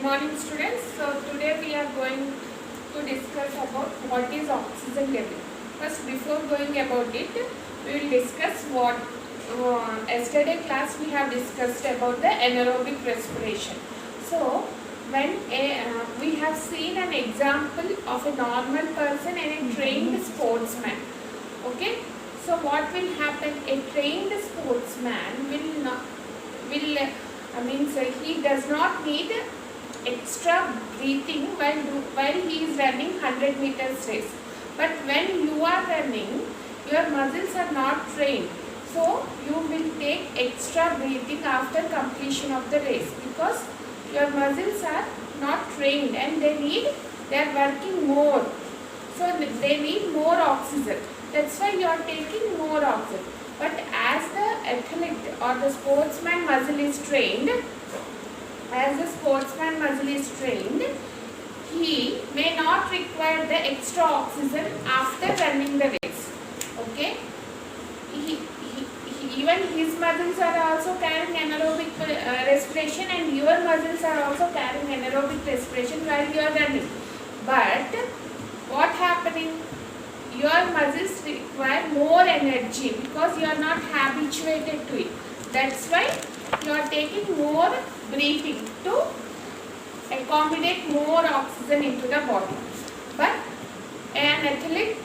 Morning students. So today we are going to discuss about what is oxygen level. First, before going about it, we will discuss what yesterday class we have discussed about the anaerobic respiration. So when we have seen an example of a normal person and a trained sportsman. Okay. So what will happen? A trained sportsman he does not need extra breathing while he is running 100 meters race. But when you are running, your muscles are not trained. So you will take extra breathing after completion of the race because your muscles are not trained and they are working more. So they need more oxygen. That's why you are taking more oxygen. But as the athlete or the sportsman muscle is trained, he may not require the extra oxygen after running the race. Okay? Even his muscles are also carrying anaerobic respiration and your muscles are also carrying anaerobic respiration while you are running. But what happening? Your muscles require more energy because you are not habituated to it. That's why you are taking more breathing to accommodate more oxygen into the body. But an athlete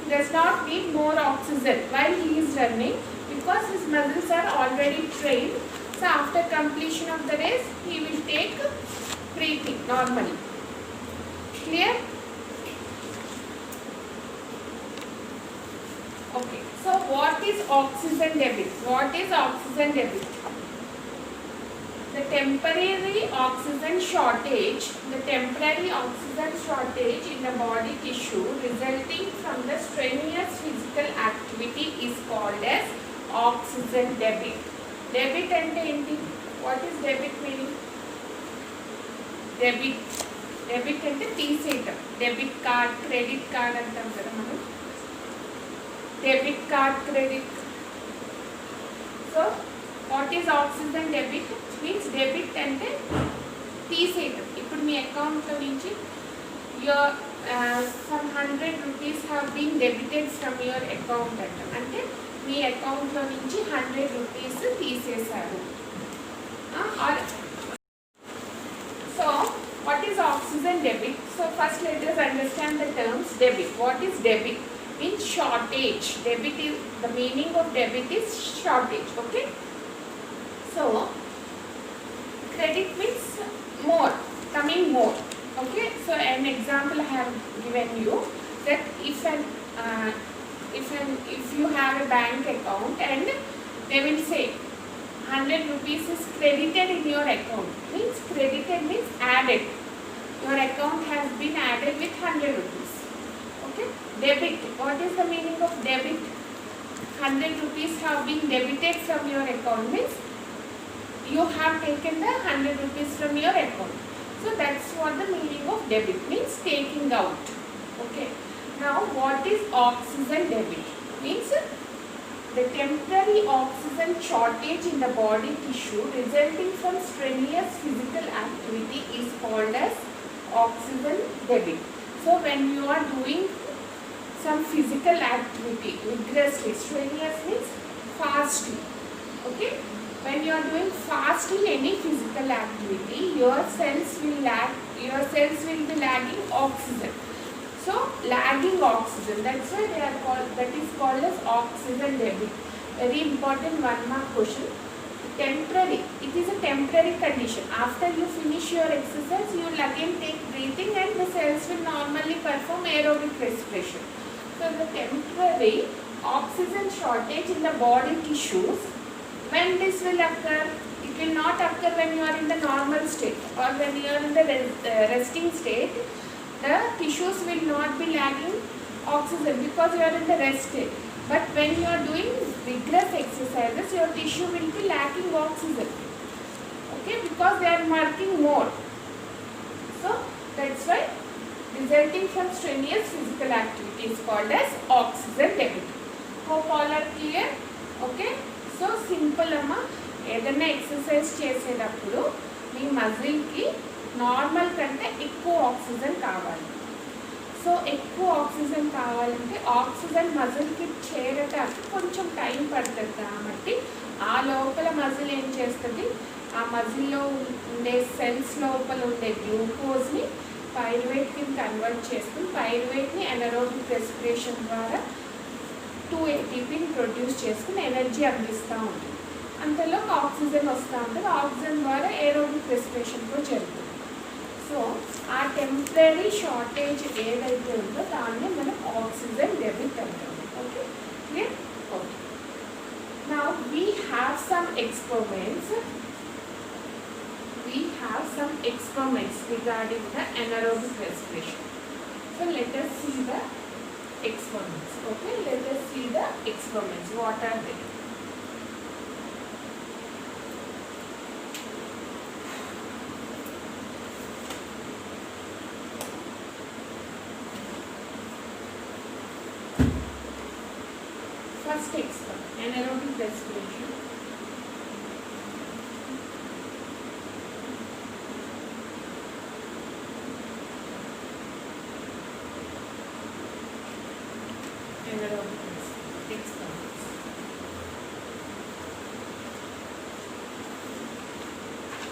does not need more oxygen while he is running because his muscles are already trained. So after completion of the race, he will take breathing normally. Clear? Okay. So what is oxygen debit? What is oxygen debit? The temporary oxygen shortage in the body tissue resulting from the strenuous physical activity is called as oxygen debit. Debit ante enti? What is debit meaning? Debit ante తీసేయటం. Debit card, credit card అంటాం కదా మనం. Debit card, credit. So what is oxygen debit? Means debit అంటే తీసేయటం. ఇప్పుడు మీ అకౌంట్లో నుంచి your some 100 rupees have been debited from your account అంటాం. అంటే మీ అకౌంట్లో నుంచి 100 rupees తీసేశారు. So what is oxygen debit? So first let us understand the terms debit. What is debit? Means shortage. Debit is the meaning of debit is shortage. Okay. So credit means more, coming more. Okay. So an example I have given you that if you have a bank account and they will say 100 rupees is credited in your account. Means credited means added. Your account has been added with 100 rupees. Okay. Debit. What is the meaning of debit? 100 rupees have been debited from your account. Means you have taken the 100 rupees from your account. So that's what the meaning of debit means, taking out. Okay. Now what is oxygen debit? Means the temporary oxygen shortage in the body tissue resulting from strenuous physical activity is called as oxygen debit. So when you are doing some physical activity vigorously, strenuous means fastly. Okay. When you are doing fastly any physical activity, your cells will be lagging oxygen. So lagging oxygen, that's why that is called as oxygen debit. Very important 1 mark question. Temporary. It is a temporary condition. After you finish your exercise, you will again take breathing and the cells will normally perform aerobic respiration. So the temporary oxygen shortage in the body tissues, when this will occur? It will not occur when you are in the normal state or when you are in the resting state. The tissues will not be lagging oxygen because you are in the rest state. But when you are doing vigorous exercises, your tissue will be lacking oxygen. Okay, because they are working more. So that's why resulting from strenuous physical activity is called as oxygen debit. Hope all are clear. Okay. So simple అమ్మ, ఏదైనా exercise చేసేటప్పుడు మీ మజిల్కి normal కంటే ఎక్కువ oxygen కావాలి. So ఎక్కువ oxygen కావాలంటే oxygen మజిల్కి చేరటానికి కొంచెం time పడుతుంది. కాబట్టి ఆ లోపల మజిల్ ఏం చేస్తుంది, ఆ మజిల్లో ఉండే సెల్స్ లోపల ఉండే గ్లూకోజ్ని పైరువేట్ కింద కన్వర్ట్ చేసుకుని పైరువేట్ని ఎనరోబిక్ రెస్పిరేషన్ ద్వారా 2 ATPని ప్రొడ్యూస్ చేసుకుని ఎనర్జీ అందిస్తూ ఉంటుంది. అంతలో ఆక్సిజన్ వస్తూ ఉంటుంది. ఆక్సిజన్ ద్వారా ఏరోబిక్ రెస్పిరేషన్తో జరుగుతుంది. సో ఆ టెంపరీ షార్టేజ్ ఏదైతే ఉందో దాన్ని మనం ఆక్సిజన్ డెబిట్ అంటాం. Okay, clear? Okay. Now we have some experiments. We have some experiments regarding the anaerobic respiration. So let us see the experiments. Okay, let us see the experiments. What are they? First experiment, anaerobic respiration.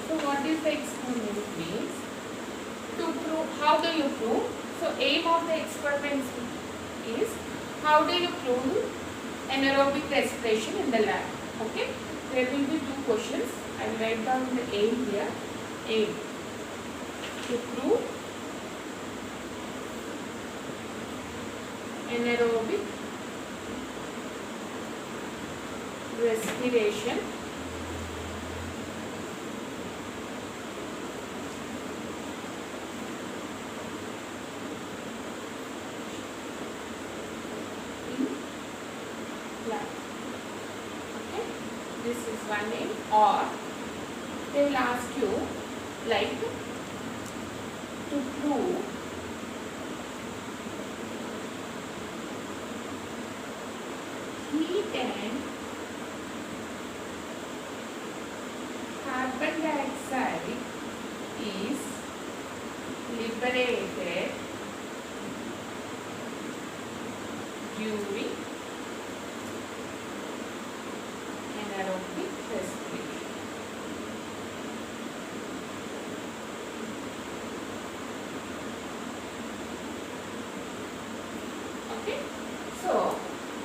So what is the experiment means? To prove, how do you prove? So aim of the experiment is how do you prove anaerobic respiration in the lab? Okay, there will be 2 questions. I will write down the aim here. Aim to prove anaerobic respiration in lab. Okay, this is one aim. Or they will ask you like to prove heat and carbon dioxide is liberated during anaerobic respiration. Okay, so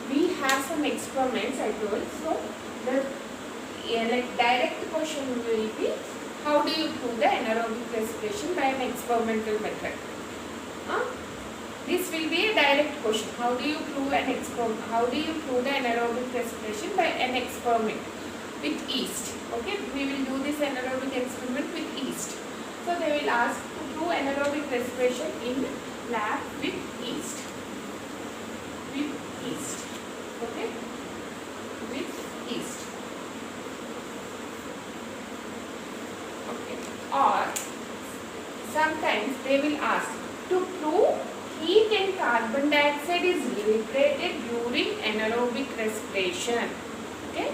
we have some experiments I told. So the like direct question will be how do you prove the anaerobic respiration by an experimental method? This will be a direct question. How do you prove an experiment? How do you prove the anaerobic respiration by an experiment with yeast? Okay, we will do this anaerobic experiment with yeast. So they will ask to prove anaerobic respiration in lab with yeast. With yeast. Okay, with yeast. Okay, or sometimes they will ask to prove heat and carbon dioxide is liberated during anaerobic respiration. Okay,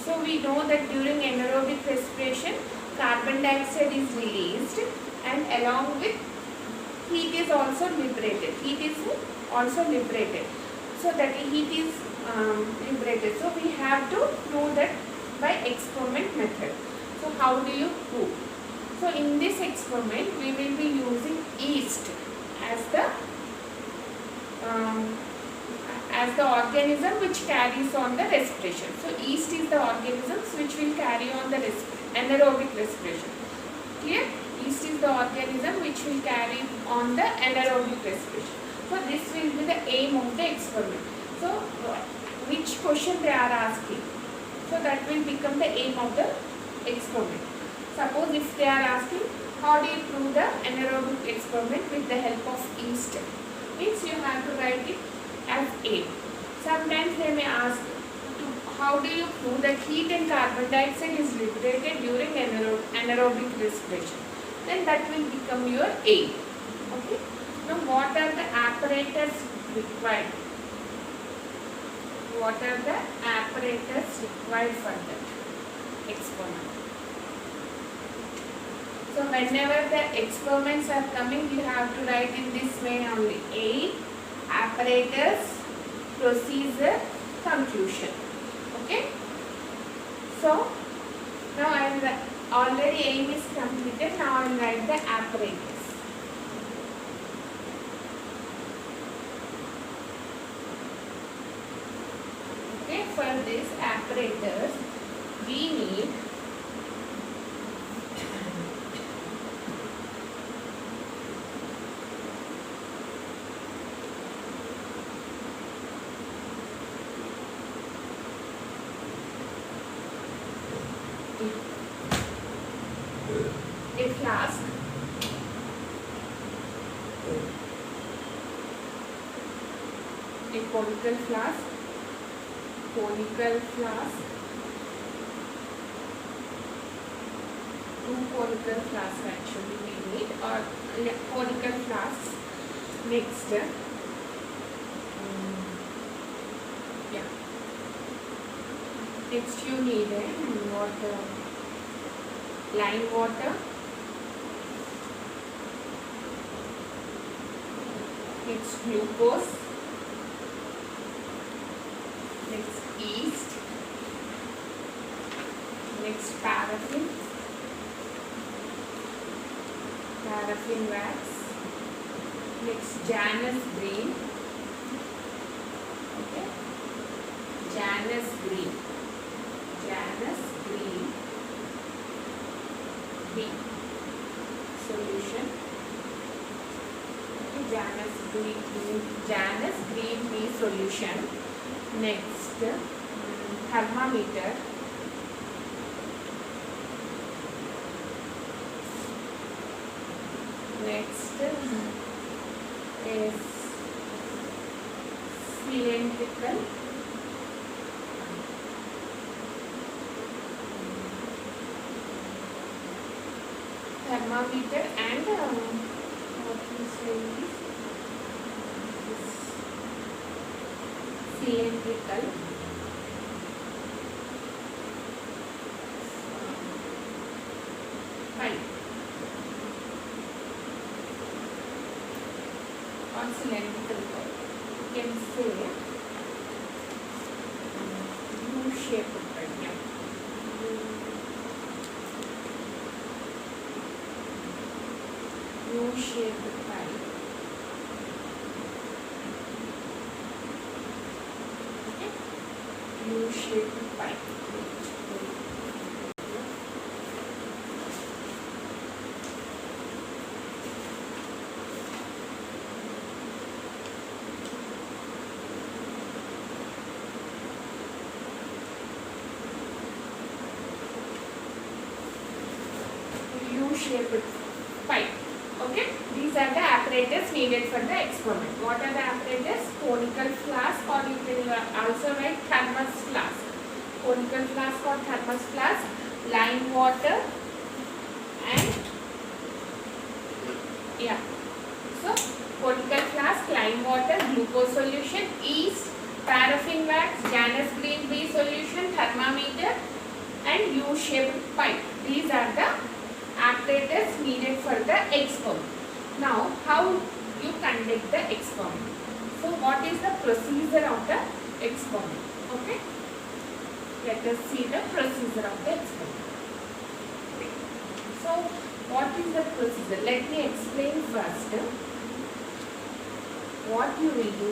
so we know that during anaerobic respiration carbon dioxide is released and along with heat is also liberated. Heat is also liberated. So that heat is liberated. So we have to prove that by experiment method. So how do you prove? So in this experiment we will be using yeast as the organism which carries on the respiration. So yeast is the organisms which will carry on the anaerobic respiration. Clear? Yeast is the organism which will carry on the anaerobic respiration. So this will be the aim of the experiment. So which question they are asking? So that will become the aim of the experiment. Suppose if they are asking how do you prove the anaerobic experiment with the help of yeast, means you have to write it as aim. Sometimes they may ask to how do you prove that heat and carbon dioxide is liberated during anaerobic respiration, then that will become your aim. Okay, now what are the apparatus required? What are the apparatus required for that experiment? So So whenever the experiments are coming, you have to write in this way only. Aim, apparatus, procedure, conclusion. Okay. So now I will already aim is completed. Now I will write the apparatus. Okay. For this apparatus, we need a flask, a conical flask, two conical flasks actually we need, or conical flasks. Next, yeah. Next you need water, lime water. Next glucose. Next yeast. Next paraffin wax. Next Janus green. Okay. Janus green B solution. Okay. Janus green B solution. Next, thermometer. Next is cylindrical. Thermometer and what you say is cylindrical. Pipe. On cylindrical pipe, you can say U-shaped pipe. Yeah. U-shaped pipe. Okay. U-shaped pipe. U-shaped pipe. Okay, these are the apparatus needed for the experiment. What are the apparatus? Conical flask, or you can also write thermos flask. Conical flask or thermos flask, lime water, and yeah. So conical flask, lime water, glucose solution, yeast, paraffin wax, Janus green B solution, thermometer, and U-shaped pipe. These are the apparatus needed for the experiment. Now, how you conduct the experiment? So, what is the procedure of the experiment? Okay, let us see the procedure of the experiment. So, what is the procedure? Let me explain first. What you will do.